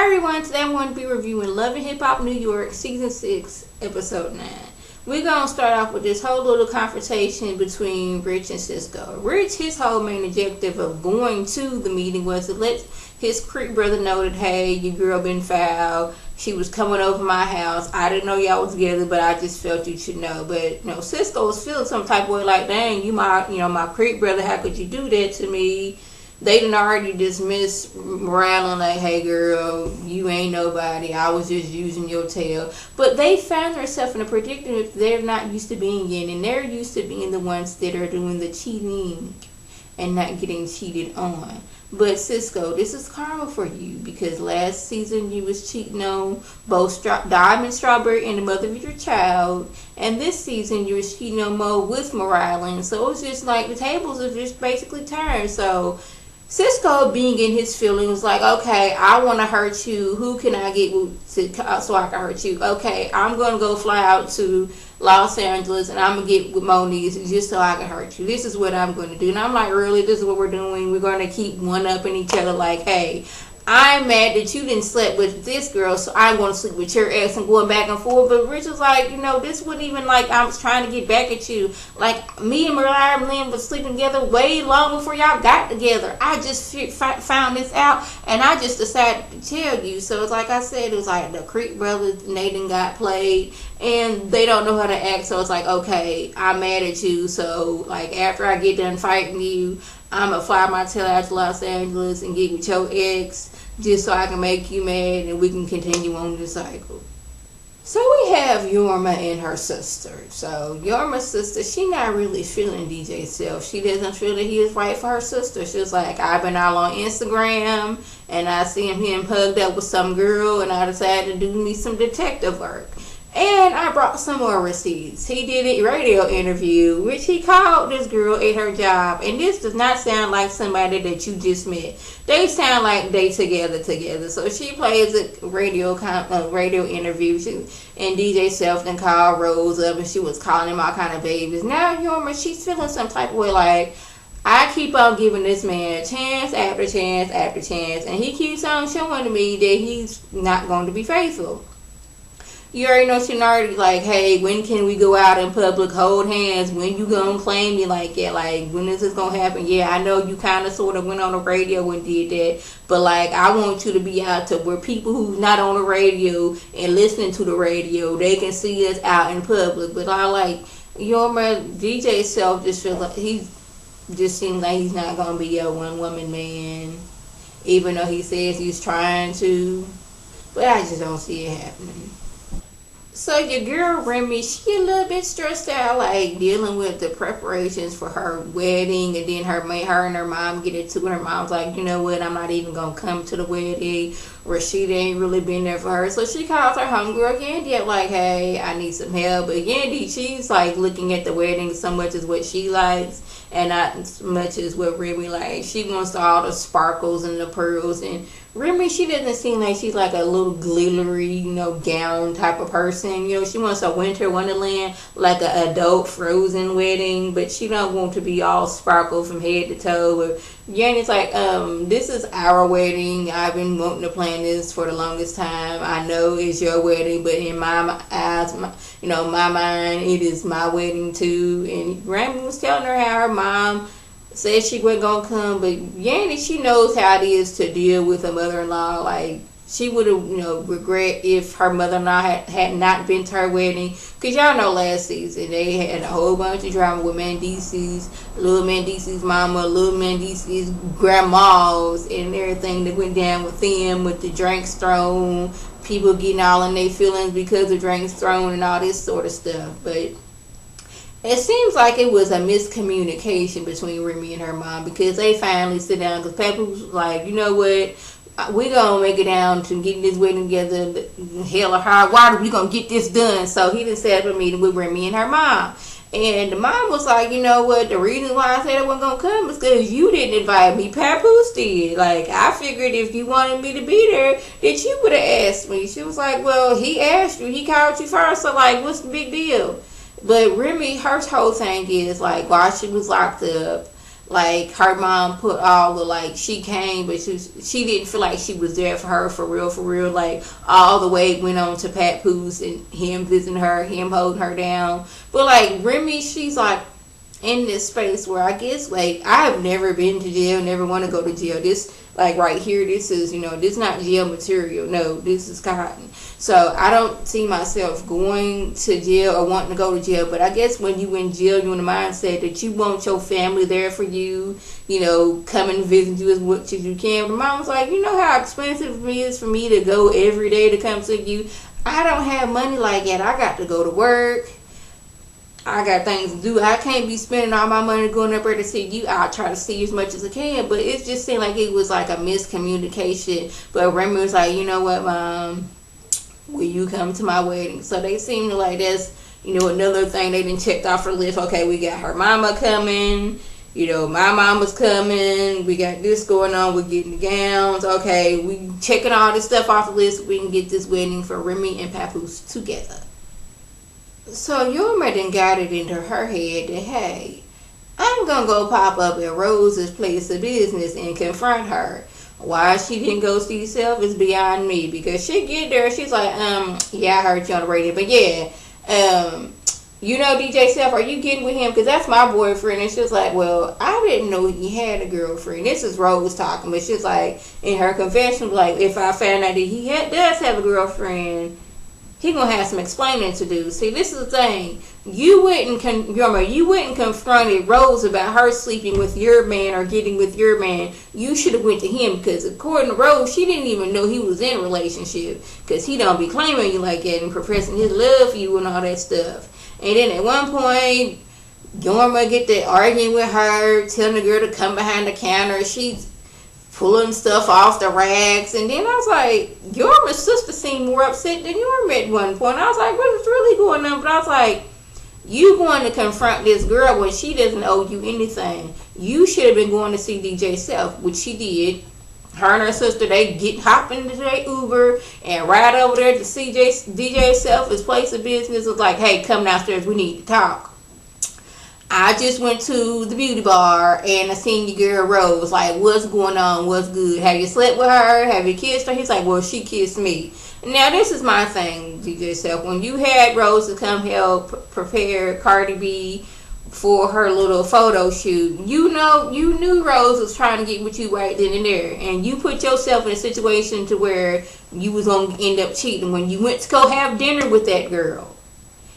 Hi everyone, today I'm going to be reviewing Love and Hip Hop New York Season 6, Episode 9. We're going to start off with this whole little confrontation between Rich and Cisco. Rich, his whole main objective of going to the meeting was to let his Creek brother know that, hey, your girl been foul. She was coming over my house. I didn't know y'all was together, but I just felt you should know. But, Cisco was feeling some type of way like, dang, you my Creek brother, how could you do that to me? They done already dismissed Morale like, hey girl, you ain't nobody. I was just using your tail. But they found themselves in a predicament. They're not used to being in, and they're used to being the ones that are doing the cheating and not getting cheated on. But Cisco, this is karma for you, because last season you was cheating on both Diamond Strawberry and the mother of your child, and this season you was cheating on Mo with Morale. So it's just like the tables have just basically turned. So Cisco, being in his feelings, like, okay, I want to hurt you. Who can I get so I can hurt you? Okay, I'm going to go fly out to Los Angeles, and I'm going to get with Monique just so I can hurt you. This is what I'm going to do. And I'm like, really? This is what we're doing? We're going to keep one-upping each other like, hey, I'm mad that you didn't sleep with this girl, so I'm going to sleep with your ex, and going back and forth. But Rich was like, this wasn't even like I was trying to get back at you. Like, me and Mariah and Lynn was sleeping together way long before y'all got together. I just found this out, and I just decided to tell you. So it's like I said, it was like the Creek brothers, Nathan got played, and they don't know how to act. So it's like, okay, I'm mad at you. So, like, after I get done fighting you, I'm going to fly my tail out to Los Angeles and get with your ex just so I can make you mad and we can continue on the cycle. So we have Yorma and her sister. So Yorma's sister, she not really feeling DJ Self. She doesn't feel that he is right for her sister. She's like, I've been all on Instagram and I see him hugged up with some girl, and I decided to do me some detective work. And I brought some more receipts. He did a radio interview, which he called this girl at her job. And this does not sound like somebody that you just met. They sound like they together. So she plays a radio interview. And DJ Self then called Rose up, and she was calling him all kind of babies. Now Yorma, she's feeling some type of way like, I keep on giving this man chance after chance after chance, and he keeps on showing to me that he's not going to be faithful. You already know she already like, hey, when can we go out in public, hold hands? When you gonna claim me like that? Like, when is this gonna happen? Yeah, I know you kind of sort of went on the radio and did that, but like, I want you to be out to where people who's not on the radio and listening to the radio, they can see us out in public. But I like Yorma, DJ Self just feels like just seems like he's not gonna be a one-woman man, even though he says he's trying to. But I just don't see it happening. So your girl Remy, she a little bit stressed out, like dealing with the preparations for her wedding, and then her and her mom get into it. Her mom's like, you know what, I'm not even gonna come to the wedding. Rashidah ain't really been there for her, so she calls her homegirl Yandy up like, hey, I need some help. But Yandy, she's like looking at the wedding so much as what she likes, and not as much as what Remy likes. She wants all the sparkles and the pearls, and Remy, she doesn't seem like she's like a little glittery, gown type of person. She wants a winter wonderland, like an adult Frozen wedding, but she don't want to be all sparkle from head to toe. But Yandy's like, this is our wedding. I've been wanting to plan this for the longest time. I know it's your wedding, but in my eyes, my mind, it is my wedding too. And Remy was telling her how her mom said she wasn't gonna come, but Yandy, she knows how it is to deal with a mother-in-law. Like, she would have, regret if her mother-in-law had not been to her wedding. Because y'all know last season, they had a whole bunch of drama with Little Mandisi's mama, Little Mandisi's grandmas, and everything that went down with them, with the drinks thrown, people getting all in their feelings because of drinks thrown and all this sort of stuff. But it seems like it was a miscommunication between Remy and her mom, because they finally sit down, because Papa was like, you know what, we gonna make it down to getting this wedding together, hell or high water, we gonna get this done. So he just set up a meeting with Remy and her mom. And the mom was like, you know what, the reason why I said I wasn't gonna come is because you didn't invite me, Papoose did. Like, I figured if you wanted me to be there, that you would have asked me. She was like, well, he asked you, he called you first, so like, what's the big deal? But Remy, her whole thing is like, while she was locked up, like her mom put all the like she came, but she didn't feel like she was there for her for real. Like all the way went on to Papoose and him visiting her, him holding her down. But like Remy, she's like in this space where I guess like I have never been to jail, never want to go to jail. This like right here, this is this is not jail material. No, this is cotton. So I don't see myself going to jail or wanting to go to jail. But I guess when you in jail, you in the mindset that you want your family there for you. Come and visit you as much as you can. But mom was like, you know how expensive it is for me to go every day to come see you. I don't have money like that. I got to go to work. I got things to do. I can't be spending all my money going up there to see you. I'll try to see you as much as I can. But it just seemed like it was like a miscommunication. But Remy was like, you know what, Mom? Will you come to my wedding? So they seemed like that's, another thing they didn't check off her list. Okay, we got her mama coming. My mama's coming. We got this going on. We're getting the gowns. Okay, we checking all this stuff off the list. We can get this wedding for Remy and Papoose together. So Yorma then got it into her head that, hey, I'm going to go pop up at Rose's place of business and confront her. Why she didn't go see Self is beyond me, because she get there, she's like, yeah, I heard you on the radio, but yeah, DJ Self, are you getting with him? Because that's my boyfriend. And she's like, well, I didn't know he had a girlfriend. This is Rose talking, but she's like, in her confession, like, if I found out that he does have a girlfriend, he gonna have some explaining to do. See, this is the thing. You wouldn't confronted Rose about her sleeping with your man or getting with your man. You should have went to him, because according to Rose, she didn't even know he was in a relationship, because he don't be claiming you like that and professing his love for you and all that stuff. And then at one point, Yorma get to arguing with her, telling the girl to come behind the counter. She's pulling stuff off the racks, and then I was like, Yorma's sister seemed more upset than Yorma at one point. I was like, what is really going on? But I was like, you going to confront this girl when she doesn't owe you anything. You should have been going to see DJ Self, which she did. Her and her sister, they hop into their Uber and ride over there to see DJ Self, his place of business. It was like, hey, come downstairs, we need to talk. I just went to the beauty bar and I seen your girl Rose. Like, what's going on? What's good? Have you slept with her? Have you kissed her? He's like, well, she kissed me. Now, this is my thing, DJ Self. When you had Rose to come help prepare Cardi B for her little photo shoot, you knew Rose was trying to get with you right then and there. And you put yourself in a situation to where you was going to end up cheating when you went to go have dinner with that girl.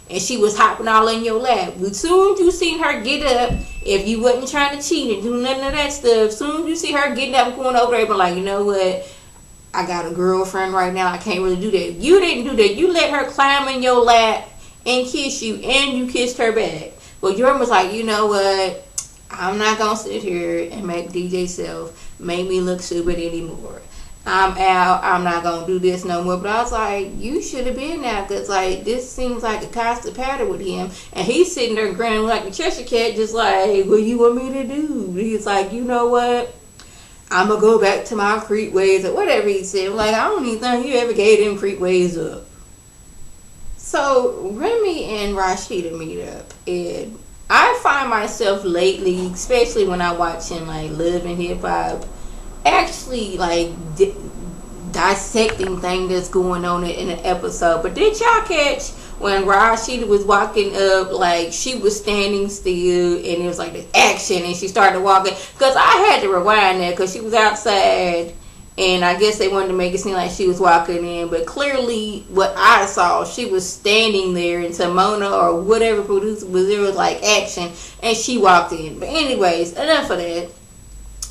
And she was hopping all in your lap. As soon as you seen her get up, if you wasn't trying to cheat and do none of that stuff, as soon as you see her getting up and going over there, but like, you know what? I got a girlfriend right now. I can't really do that. You didn't do that. You let her climb in your lap and kiss you, and you kissed her back. But Yorma was like, you know what? I'm not going to sit here and make DJ Self make me look stupid anymore. I'm out. I'm not going to do this no more. But I was like, you should have been there, because like, this seems like a constant pattern with him. And he's sitting there grinning like a Cheshire cat, just like, what you want me to do? He's like, you know what? I'm going to go back to my creep ways, or whatever he said. Like, I don't even think you ever gave them creep ways up. So, Remy and Rashidah meet up. And I find myself lately, especially when I'm watching like Love and Hip Hop, actually like dissecting things that's going on in an episode. But did y'all catch when Rashidah was walking up, like she was standing still and it was like the action and she started walking? Because I had to rewind that because she was outside and I guess they wanted to make it seem like she was walking in, but clearly what I saw, she was standing there and Simona or whatever producer was there was like action and she walked in. But anyways, enough of that.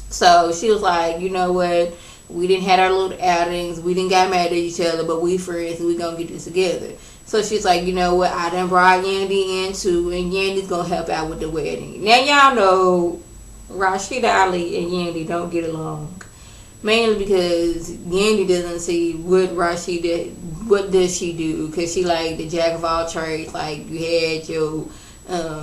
So she was like, you know what, we didn't have our little outings, we didn't got mad at each other, but we friends and we gonna get this together. So she's like, you know what, I done brought Yandy in too, and Yandy's gonna help out with the wedding. Now y'all know Rashidah Ali and Yandy don't get along. Mainly because Yandy doesn't see what Rashidah, what does she do? Because she like the jack of all trades. Like you had your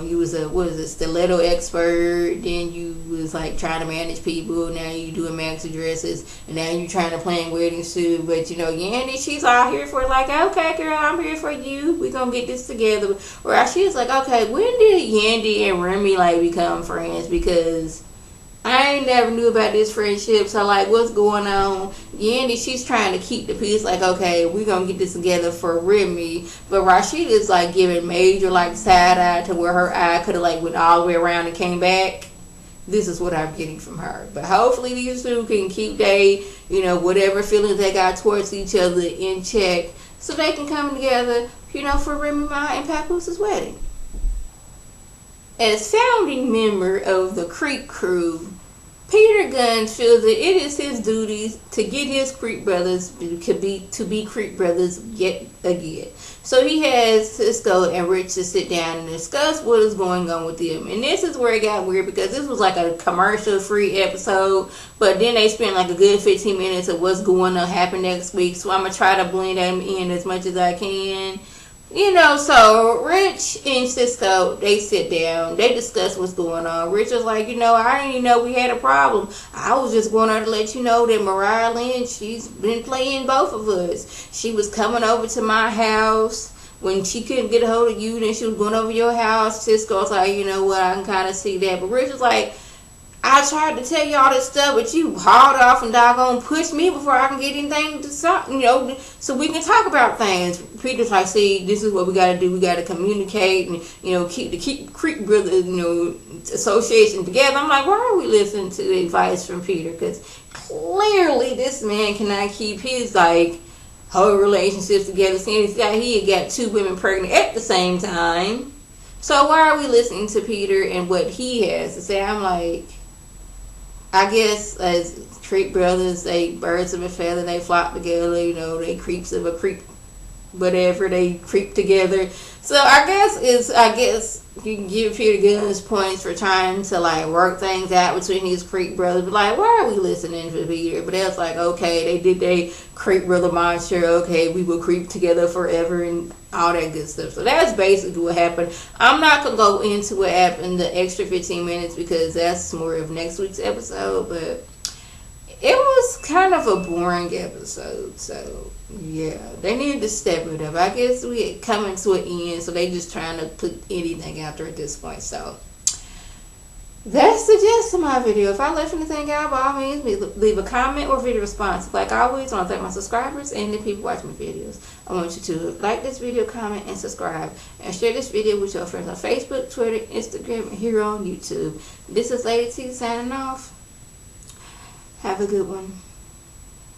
you was a stiletto expert, then you was like trying to manage people, now you doing maxi dresses, and now you trying to plan weddings too. But you know, Yandy, she's all here for like, okay girl, I'm here for you, we gonna get this together. Or she was like, okay, when did Yandy and Remy like become friends? Because I ain't never knew about this friendship, so like, what's going on? Yandy, she's trying to keep the peace, like, okay, we're gonna get this together for Remy, but Rashidah is like giving major like side eye to where her eye could have like went all the way around and came back. This is what I'm getting from her, but hopefully these two can keep they, whatever feelings they got towards each other in check, so they can come together, for Remy Ma and Papoose' wedding. As founding member of the Creek crew, Peter Gunn feels that it is his duty to get his Creek brothers to be Creek brothers yet again. So he has Cisco and Rich to sit down and discuss what is going on with them. And this is where it got weird, because this was like a commercial-free episode, but then they spent like a good 15 minutes of what's going to happen next week. So I'm going to try to blend them in as much as I can. So Rich and Cisco, they sit down, they discuss what's going on. Rich was like, I didn't even know we had a problem. I was just going to let you know that Mariah Lynn, she's been playing both of us. She was coming over to my house when she couldn't get a hold of you, then she was going over your house. Cisco was like, you know what, I can kind of see that. But Rich was like, I tried to tell you all this stuff, but you hauled off and doggone pushed me before I can get anything to stop, so we can talk about things. Peter's like, see, this is what we got to do. We got to communicate and, keep Creek Brothers, association together. I'm like, why are we listening to the advice from Peter? Because clearly this man cannot keep his, whole relationships together, seeing he had got 2 women pregnant at the same time. So why are we listening to Peter and what he has to say? I'm like, I guess as Creek brothers, they birds of a feather, they flock together, they creeps of a creep, whatever, they creep together. So I guess you can give Peter Gunn's points for trying to work things out between these Creek brothers. But why are we listening to Peter? But that's okay, they did they Creek brother monster, okay, we will creep together forever and all that good stuff. So that's basically what happened. I'm not gonna go into what happened the extra 15 minutes because that's more of next week's episode, but it was kind of a boring episode. So yeah, they needed to step it up. I guess we had coming to an end, so they just trying to put anything out there at this point. So that's the gist of my video. If I left anything out, by all means, leave a comment or video response. Like always, I want to thank my subscribers and the people watching my videos. I want you to like this video, comment, and subscribe. And share this video with your friends on Facebook, Twitter, Instagram, and here on YouTube. This is Lady T signing off. Have a good one.